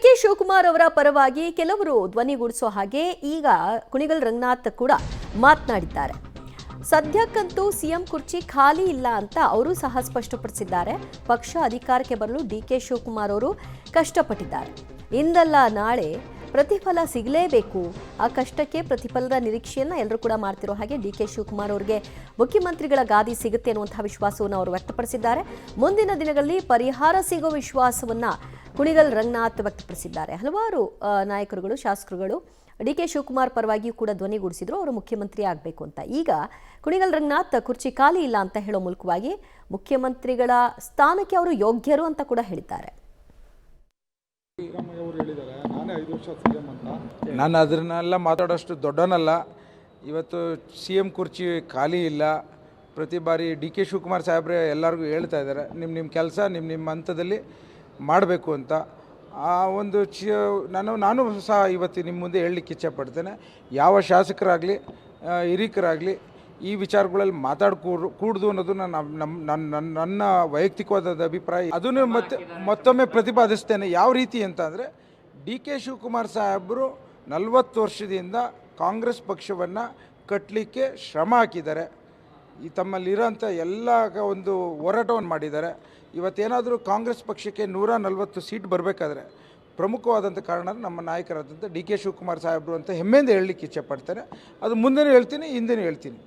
DK Shivakumar ಅವರ ಪರವಾಗಿ ಕೆಲವರು ಧ್ವನಿಗೂಡಿಸೋ ಹಾಗೆ ಈಗ ಕುಣಿಗಲ್ ರಂಗನಾಥ್ ಕೂಡ ಮಾತನಾಡಿದ್ದಾರೆ. ಸದ್ಯಕ್ಕಂತೂ ಸಿಎಂ ಕುರ್ಚಿ ಖಾಲಿ ಇಲ್ಲ ಅಂತ ಅವರು ಸಹ ಸ್ಪಷ್ಟಪಡಿಸಿದ್ದಾರೆ. ಪಕ್ಷ ಅಧಿಕಾರಕ್ಕೆ ಬರಲು ಡಿಕೆ ಶಿವಕುಮಾರ್ ಅವರು ಕಷ್ಟಪಟ್ಟಿದ್ದಾರೆ. ಇಂದಲ್ಲ ನಾಳೆ ಪ್ರತಿಫಲ ಸಿಗಲೇಬೇಕು. ಆ ಕಷ್ಟಕ್ಕೆ ಪ್ರತಿಫಲದ ನಿರೀಕ್ಷೆಯನ್ನ ಎಲ್ಲರೂ ಕೂಡ ಮಾಡ್ತಿರೋ ಹಾಗೆ ಡಿಕೆ ಶಿವಕುಮಾರ್ ಅವರಿಗೆ ಮುಖ್ಯಮಂತ್ರಿಗಳ ಗಾದಿ ಸಿಗುತ್ತೆ ಅನ್ನುವಂತಹ ವಿಶ್ವಾಸವನ್ನು ಅವರು ವ್ಯಕ್ತಪಡಿಸಿದ್ದಾರೆ. ಮುಂದಿನ ದಿನಗಳಲ್ಲಿ ಪರಿಹಾರ ಸಿಗೋ ವಿಶ್ವಾಸವನ್ನ ಕುಣಿಗಲ್ ರಂಗನಾಥ್ ವ್ಯಕ್ತಪಡಿಸಿದ್ದಾರೆ. ಹಲವಾರು ನಾಯಕರುಗಳು, ಶಾಸಕರುಗಳು ಡಿಕೆ ಶಿವಕುಮಾರ್ ಪರವಾಗಿಯೂ ಕೂಡ ಧ್ವನಿಗೂಡಿಸಿದ್ರು ಅವರು ಮುಖ್ಯಮಂತ್ರಿ ಆಗಬೇಕು ಅಂತ. ಈಗ ಕುಣಿಗಲ್ ರಂಗನಾಥ್ ಕುರ್ಚಿ ಖಾಲಿ ಇಲ್ಲ ಅಂತ ಹೇಳೋ ಮೂಲಕವಾಗಿ ಮುಖ್ಯಮಂತ್ರಿಗಳ ಸ್ಥಾನಕ್ಕೆ ಅವರು ಯೋಗ್ಯರು ಅಂತ ಕೂಡ ಹೇಳಿದ್ದಾರೆ. ನಾನು ಅದನ್ನೆಲ್ಲ ಮಾತಾಡೋಷ್ಟು ದೊಡ್ಡವನಲ್ಲ. ಇವತ್ತು ಸಿ ಎಂ ಕುರ್ಚಿ ಖಾಲಿ ಇಲ್ಲ. ಪ್ರತಿ ಬಾರಿ ಡಿ ಕೆ ಶಿವಕುಮಾರ್ ಸಾಹೇಬ್ರೆ ಎಲ್ಲರಿಗೂ ಹೇಳ್ತಾ ಇದ್ದಾರೆ, ನಿಮ್ಮ ಕೆಲಸ ನಿಮ್ಮ ಹಂತದಲ್ಲಿ ಮಾಡಬೇಕು ಅಂತ. ಆ ಒಂದು ನಾನು ಸಹ ಇವತ್ತು ನಿಮ್ಮ ಮುಂದೆ ಹೇಳಲಿಕ್ಕೆ ಇಚ್ಛೆಪಡ್ತೇನೆ. ಯಾವ ಶಾಸಕರಾಗಲಿ ಹಿರಿಕರಾಗಲಿ ಈ ವಿಚಾರಗಳಲ್ಲಿ ಕೂಡ್ದು ಅನ್ನೋದು ನನ್ನ ವೈಯಕ್ತಿಕವಾದ ಅಭಿಪ್ರಾಯ. ಅದನ್ನು ಮತ್ತೊಮ್ಮೆ ಪ್ರತಿಪಾದಿಸ್ತೇನೆ. ಯಾವ ರೀತಿ ಅಂತ ಅಂದರೆ, ಡಿ ಕೆ ಶಿವಕುಮಾರ್ ಸಾಹೇಬರು 40 ವರ್ಷದಿಂದ ಕಾಂಗ್ರೆಸ್ ಪಕ್ಷವನ್ನು ಕಟ್ಟಲಿಕ್ಕೆ ಶ್ರಮ ಹಾಕಿದ್ದಾರೆ. ಈ ತಮ್ಮಲ್ಲಿರೋಂಥ ಎಲ್ಲ ಒಂದು ಹೋರಾಟವನ್ನು ಮಾಡಿದ್ದಾರೆ. ಇವತ್ತೇನಾದರೂ ಕಾಂಗ್ರೆಸ್ ಪಕ್ಷಕ್ಕೆ 140 ಸೀಟ್ ಬರಬೇಕಾದ್ರೆ ಪ್ರಮುಖವಾದಂಥ ಕಾರಣ ನಮ್ಮ ನಾಯಕರಾದಂಥ ಡಿ ಕೆ ಶಿವಕುಮಾರ್ ಸಾಹೇಬರು ಅಂತ ಹೆಮ್ಮೆಯಿಂದ ಹೇಳಲಿಕ್ಕೆ ಇಚ್ಛೆಪಡ್ತಾರೆ. ಅದು ಮುಂದೆನೂ ಹೇಳ್ತೀನಿ, ಹಿಂದೆನೂ ಹೇಳ್ತೀನಿ.